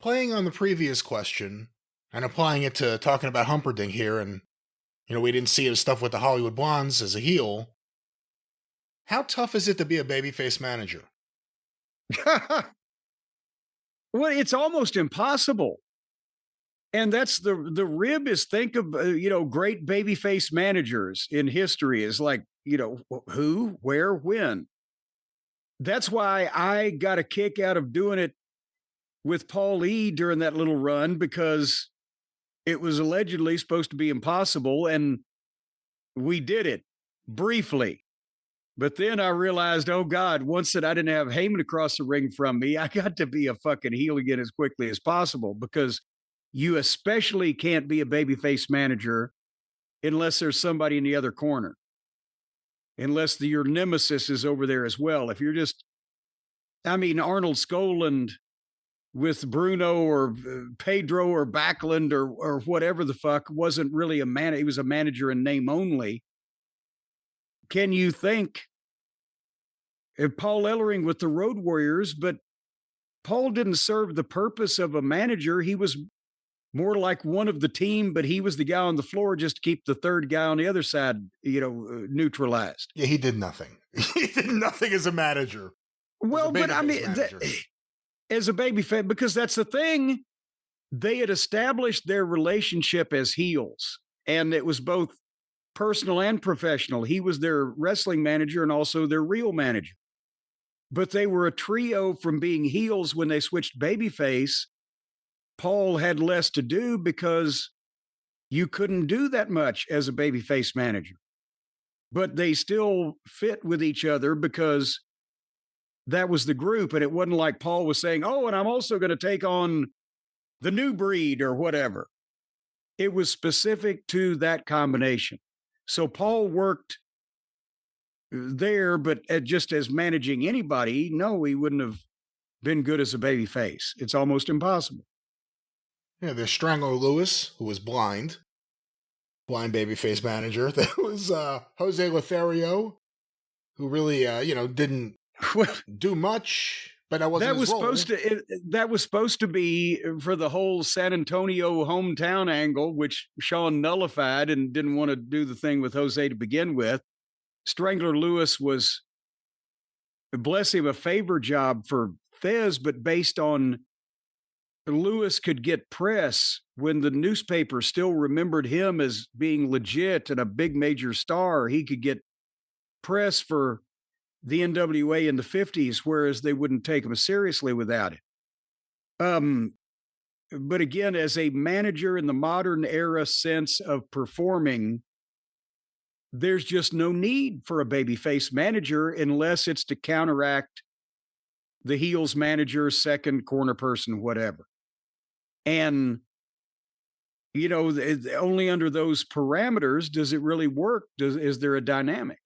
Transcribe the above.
playing on the previous question and applying it to talking about Humperdinck here, and we didn't see his stuff with the Hollywood Blondes as a heel. How tough is it to be a babyface manager? Well, it's almost impossible. And that's the rib is think of, great babyface managers in history is like, who, where, when. That's why I got a kick out of doing it with Paul E during that little run, because it was allegedly supposed to be impossible. And we did it briefly. But then I realized, oh God, once that I didn't have Heyman across the ring from me, I got to be a fucking heel again as quickly as possible, because you especially can't be a babyface manager unless there's somebody in the other corner, unless your nemesis is over there as well. If you're just, Arnold Skoland with Bruno or Pedro or Backlund or whatever the fuck wasn't really a man. He was a manager in name only. Can you think Paul Ellering with the Road Warriors? But Paul didn't serve the purpose of a manager. He was more like one of the team, but he was the guy on the floor just to keep the third guy on the other side, neutralized. Yeah, he did nothing. He did nothing as a manager. Well, but as a baby fan, because that's the thing, they had established their relationship as heels, and it was both personal and professional. He was their wrestling manager and also their real manager. But they were a trio from being heels. When they switched babyface, Paul had less to do because you couldn't do that much as a babyface manager. But they still fit with each other because that was the group. And it wasn't like Paul was saying, oh, and I'm also going to take on the new breed or whatever. It was specific to that combination. So Paul worked there, but just as managing anybody, no, he wouldn't have been good as a baby face. It's almost impossible. Yeah, there's Strangler Lewis, who was blind babyface manager. There was Jose Lothario, who really, didn't do much. But that wasn't his role. That was supposed to be for the whole San Antonio hometown angle, which Sean nullified and didn't want to do the thing with Jose to begin with. Strangler Lewis was, bless him, a favor job for Fez, but based on Lewis could get press when the newspaper still remembered him as being legit and a big major star. He could get press for the NWA in the 50s, whereas they wouldn't take him seriously without it. But again, as a manager in the modern era sense of performing, there's just no need for a babyface manager unless it's to counteract the heels manager, second corner person, whatever. And, only under those parameters does it really work. Is there a dynamic?